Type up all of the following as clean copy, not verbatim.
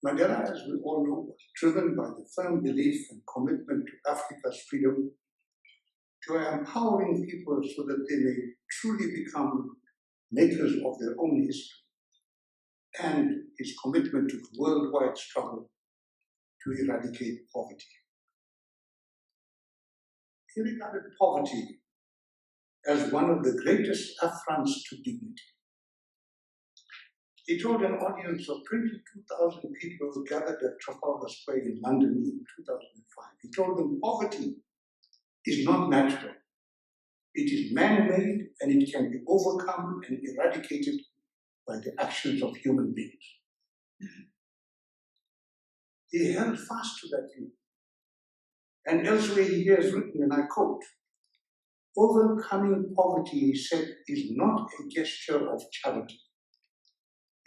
Mandela, as we all know, was driven by the firm belief and commitment to Africa's freedom, to empowering people so that they may truly become makers of their own history, and his commitment to the worldwide struggle to eradicate poverty. He regarded poverty as one of the greatest affronts to dignity. He told an audience of 22,000 people who gathered at Trafalgar Square in London in 2005. He told them poverty is not natural. It is man-made and it can be overcome and eradicated by the actions of human beings. He held fast to that view. And elsewhere he has written, and I quote, "Overcoming poverty," he said, "is not a gesture of charity.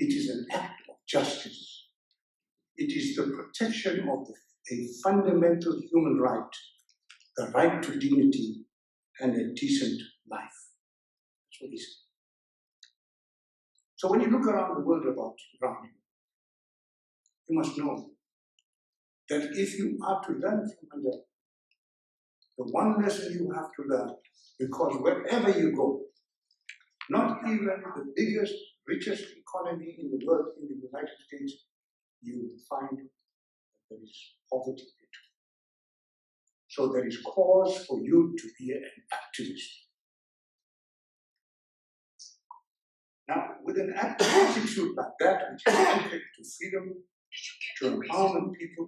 It is an act of justice. It is the protection of a fundamental human right, the right to dignity and a decent life." That's what he said. So when you look around the world around you, you must know that if you are to learn from Mandela, the one lesson you have to learn, because wherever you go, not even the biggest, richest economy in the world, in the United States, you will find that there is poverty there too. So there is cause for you to be an activist. Now, with an attitude like that, which is anchored to freedom, to empowerment people,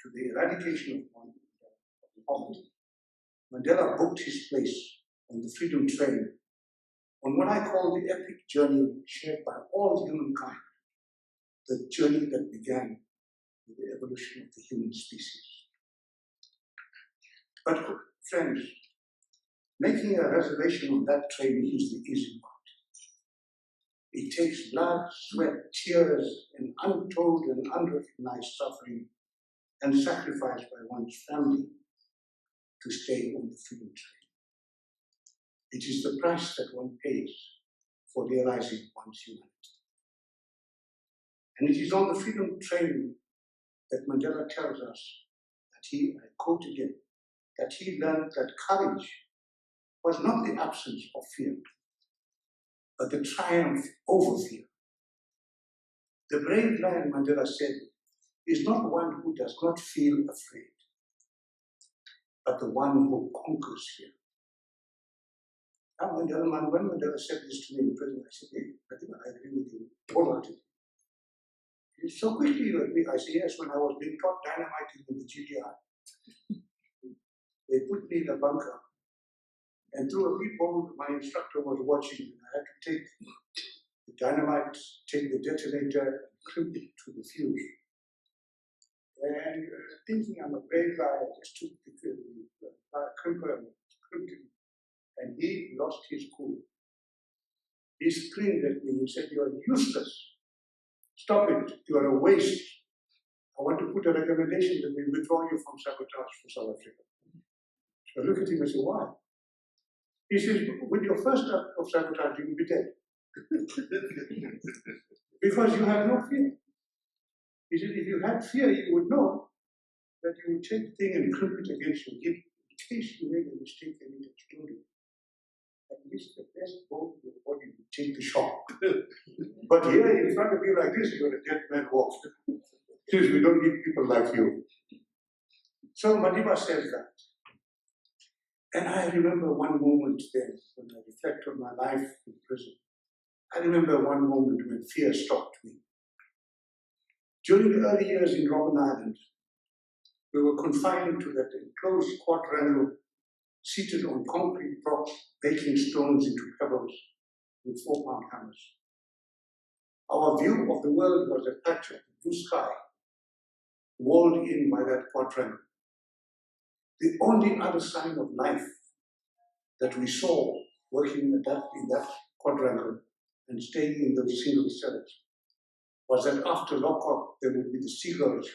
to the eradication of poverty, Mandela booked his place on the freedom train, on what I call the epic journey shared by all humankind, the journey that began with the evolution of the human species. But friends, making a reservation on that train is the easy part. It takes blood, sweat, tears, and untold and unrecognized suffering and sacrifice by one's family to stay on the freedom train. It is the price that one pays for realizing one's humanity. And it is on the freedom train that Mandela tells us that he, I quote again, that he learned that courage was not the absence of fear, but the triumph over fear. The brave lion, Mandela said, is not one who does not feel afraid, but the one who conquers fear. Now, when Mandela said this to me in prison, I said, "Hey, I agree with you wholeheartedly." So quickly you agree. I said, "Yes, when I was being taught dynamiting in the GDR, they put me in a bunker, and through a peephole, my instructor was watching, and I had to take the dynamite, take the detonator, and crimp it to the fuse. And thinking I'm a brave guy, I just took the crimper and crimped it. And he lost his cool. He screamed at me. He said, "You are useless. Stop it. You are a waste. I want to put a recommendation that we withdraw you from sabotage for South Africa." So I look at him and say, "Why?" He says, "With your first act of sabotage, you will be dead." Because you have no fear. He said, "If you had fear, you would know that you would take the thing and crimp it against your hip in case you made a mistake and it exploded. At least the best bone in your body would take the shock. But here in front of you like this, you're a dead man walk. Since we don't need people like you." So Madiba says that. And I remember one moment then, when I reflect on my life in prison. I remember one moment when fear stopped me. During the early years in Robben Island, we were confined to that enclosed quadrangle, seated on concrete blocks, baking stones into pebbles with 4-pound hammers. Our view of the world was a patch of blue sky, walled in by that quadrangle. The only other sign of life that we saw working in that quadrangle and staying in those single cells was that after lockup, there would be the seagulls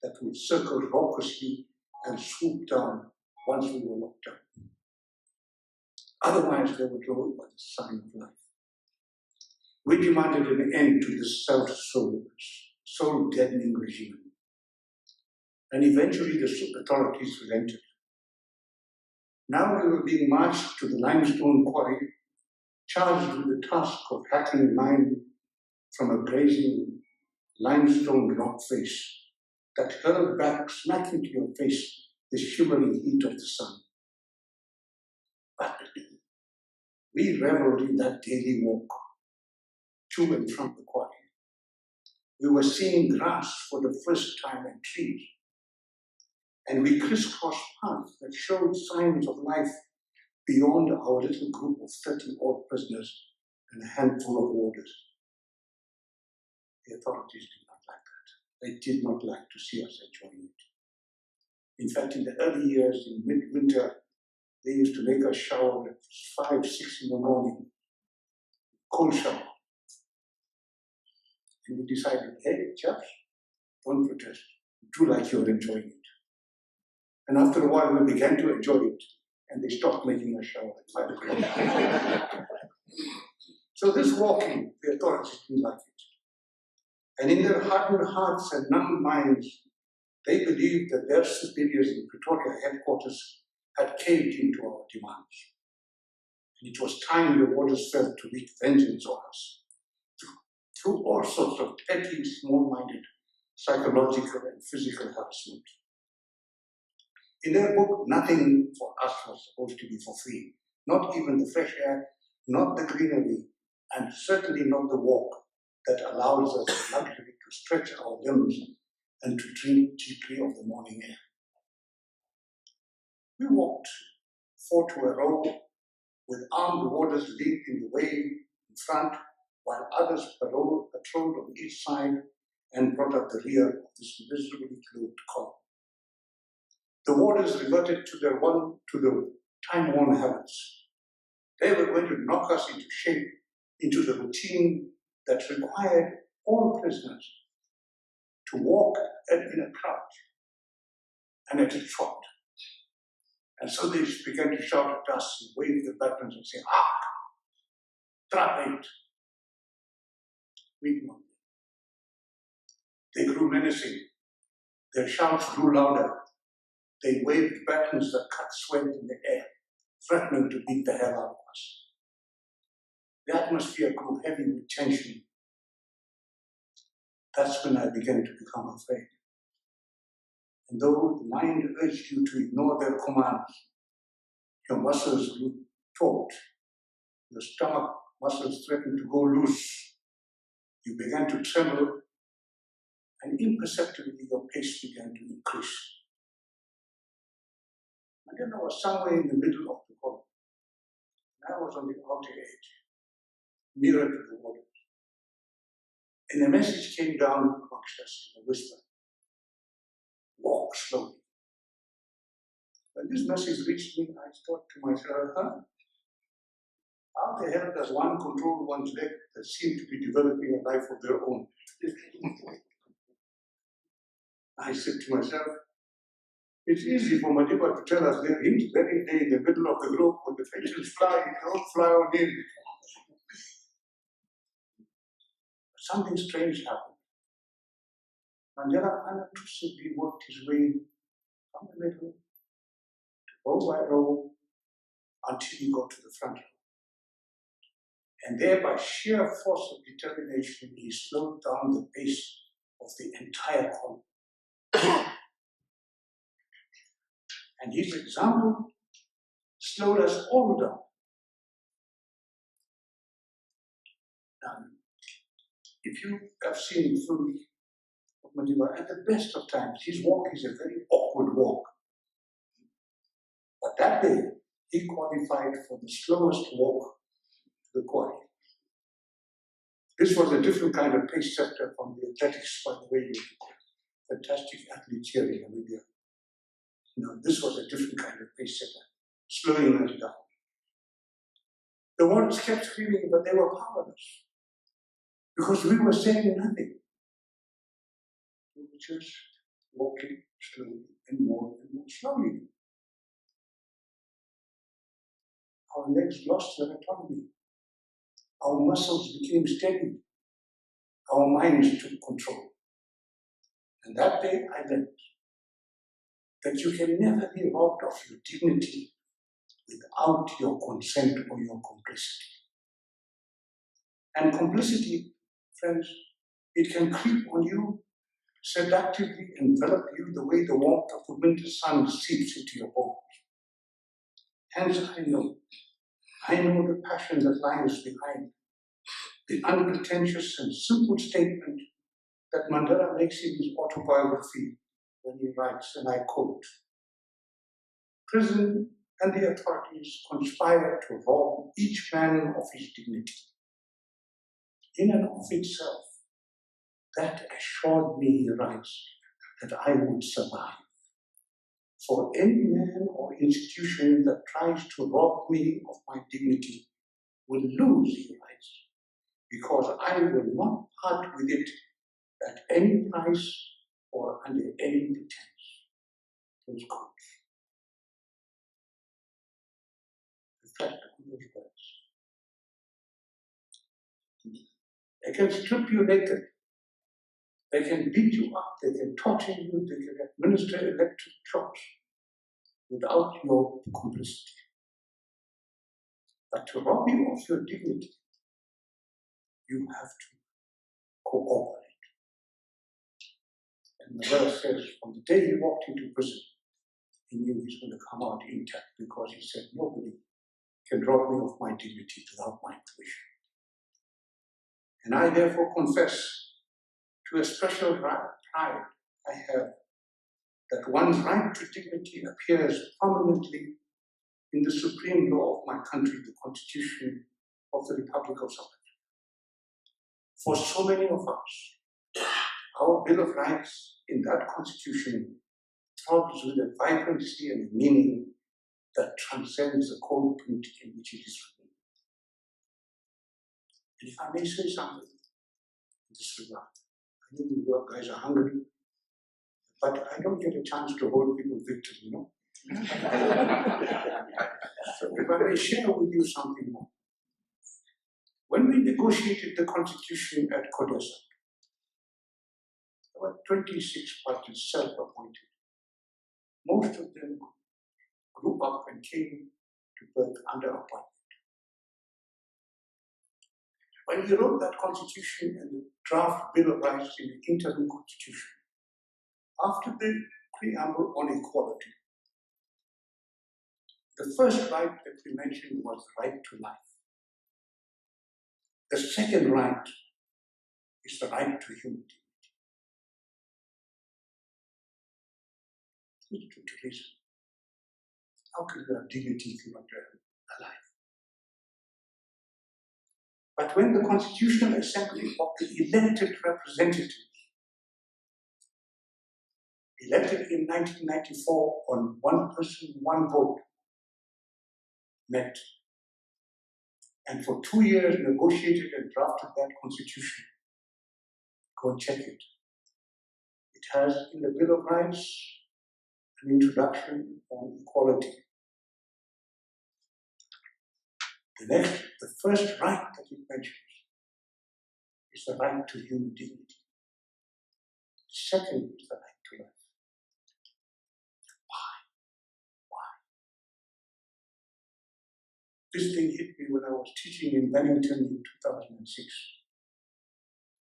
that would circle raucously and swoop down once we were locked up. Otherwise, there was no other sign of life. We demanded an end to this self-soulless, soul-deadening regime. And eventually the authorities relented. Now we were being marched to the limestone quarry, charged with the task of hacking lime from a blazing limestone rock face that hurled back smack into your face the shimmering heat of the sun. But we reveled in that daily walk to and from the quarry. We were seeing grass for the first time and trees, and we crisscrossed paths that showed signs of life beyond our little group of 30-odd prisoners and a handful of warders. The authorities did not like that. They did not like to see us enjoying it. In fact, in the early years, in midwinter, they used to make us shower at 5, 6 in the morning, cold shower. And we decided, hey, chaps, don't protest. Do like you're enjoying it. And after a while, we began to enjoy it, and they stopped making us shower at 5 o'clock. So this walking, the authorities didn't like it. And in their hardened hearts and numbed minds, they believed that their superiors in Pretoria headquarters had caved into our demands. And it was time the warders felt to wreak vengeance on us through all sorts of petty, small-minded, psychological and physical harassment. In their book, nothing for us was supposed to be for free. Not even the fresh air, not the greenery, and certainly not the walk that allows us the luxury to stretch our limbs and to drink deeply of the morning air. We walked 4 to a row with armed warders leading the way in front, while others patrolled on each side and brought up the rear of this miserably clothed column. The warders reverted to the time-worn habits. They were going to knock us into shape, into the routine that required all prisoners to walk in a crouch and at a trot. And so they began to shout at us and wave their batons and say, trap it. We ignored them. They grew menacing. Their shouts grew louder. They waved batons that cut sweat in the air, threatening to beat the hell out of us. The atmosphere grew heavy with tension. That's when I began to become afraid. And though the mind urged you to ignore their commands, your muscles grew taut, your stomach muscles threatened to go loose. You began to tremble, and imperceptibly your pace began to increase. Mandela was somewhere in the middle of the column, and I was on the outer edge, nearer to the waters. And a message came down amongst us in a whisper: walk slowly. When this message reached me, I thought to myself, how the hell does one control one's leg that seem to be developing a life of their own? I said to myself, it's easy for Madiba to tell us that he's very day in the middle of the group when the faces fly, don't fly on him. But something strange happened. Mandela unobtrusively worked his way from the middle to row by row until he got to the front row. And there, by sheer force of determination, he slowed down the pace of the entire column. And his example slowed us all down. Now, if you have seen films of Madiba, at the best of times, his walk is a very awkward walk. But that day, he qualified for the slowest walk to the quarry. This was a different kind of pace setter from the athletics, by the way, you fantastic athletes here in Namibia. This was a different kind of pace setter, slowing us down. The ones kept screaming, but they were powerless, because we were saying nothing. We were just walking slowly and more slowly. Our legs lost their autonomy. Our muscles became steady. Our minds took control. And that day I learned that you can never be robbed of your dignity without your consent or your complicity. And complicity, friends, it can creep on you, seductively envelop you the way the warmth of the winter sun seeps into your bones. Hence I know the passion that lies behind the unpretentious and simple statement that Mandela makes in his autobiography when he writes, and I quote, "Prison and the authorities conspire to rob each man of his dignity. In and of itself, that assured me," he writes, "that I would survive. For any man or institution that tries to rob me of my dignity will lose," he writes, "because I will not part with it at any price or under any pretense." Those quotes. Reflect on those words. They can strip you naked. They can beat you up. They can torture you. They can administer electric shocks without your complicity. But to rob you of your dignity, you have to cooperate. And the verse says, from the day he walked into prison, he knew he's going to come out intact, because he said, nobody can rob me of my dignity without my permission. And I therefore confess to a special pride I have that one's right to dignity appears prominently in the supreme law of my country, the Constitution of the Republic of South Africa. For so many of us, our Bill of Rights in that Constitution throbs with a vibrancy and a meaning that transcends the cold print in which it is written. And if I may say something in this regard, I know you guys are hungry, but I don't get a chance to hold people victim, you know. So if I may share with you something more. When we negotiated the Constitution at CODESA, there were 26 parties self-appointed. Most of them grew up and came to birth under apartheid. When we wrote that Constitution and the draft Bill of Rights in the interim Constitution, after the preamble on equality, the first right that we mentioned was the right to life. The second right is the right to human dignity. To reason. How can you have dignity if you're not alive? But when the Constitutional Assembly of the elected representatives, elected in 1994 on one person, one vote, met, and for 2 years negotiated and drafted that Constitution, go and check it. It has in the Bill of Rights an introduction on equality. The first right that it mentions is the right to human dignity. The second is the right to life. Why? This thing hit me when I was teaching in Wellington in 2006.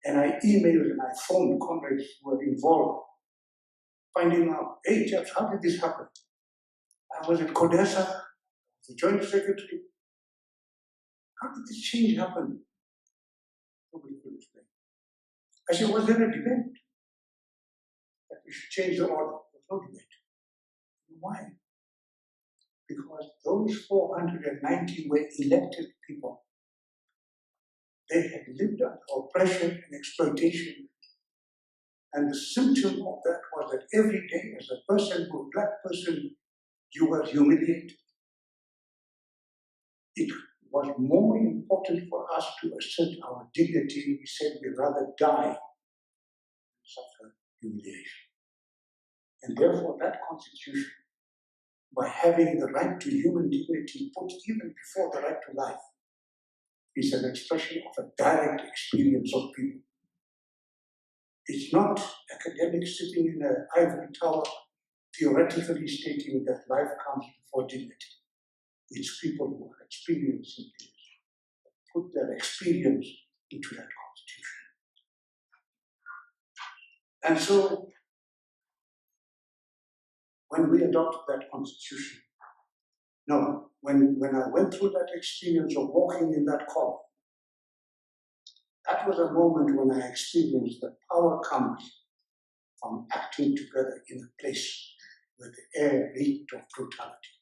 And I emailed and I phoned comrades who were involved, finding out, hey, Jeff, how did this happen? I was at CODESA, the Joint Secretary. How did this change happen? Nobody could explain. I said, was there a debate that we should change the order? There was no debate. Why? Because those 490 were elected people. They had lived under oppression and exploitation. And the symptom of that was that every day, as a person, a black person, you were humiliated. It was more important for us to assert our dignity. We said we'd rather die than suffer humiliation. And therefore, that Constitution, by having the right to human dignity put even before the right to life, is an expression of a direct experience of people. It's not academics sitting in an ivory tower theoretically stating that life comes before dignity. It's people who are experiencing this, put their experience into that constitution. And so, when we adopted that constitution, when I went through that experience of walking in that column, that was a moment when I experienced that power comes from acting together in a place where the air reeked of brutality.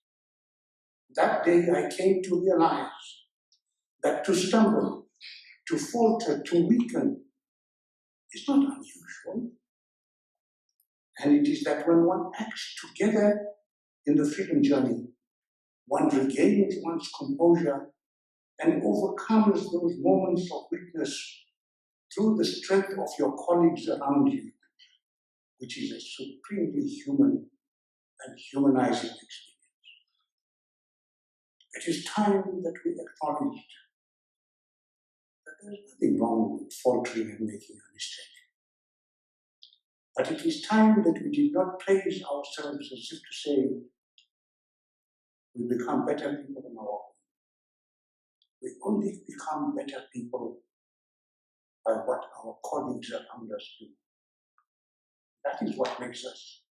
That day I came to realize that to stumble, to falter, to weaken is not unusual. And it is that when one acts together in the freedom journey, one regains one's composure and overcomes those moments of weakness through the strength of your colleagues around you, which is a supremely human and humanizing experience. It is time that we acknowledge that there is nothing wrong with faltering and making a mistake. But it is time that we did not praise ourselves as if to say we become better people on our own. We only become better people by what our colleagues around us do. That is what makes us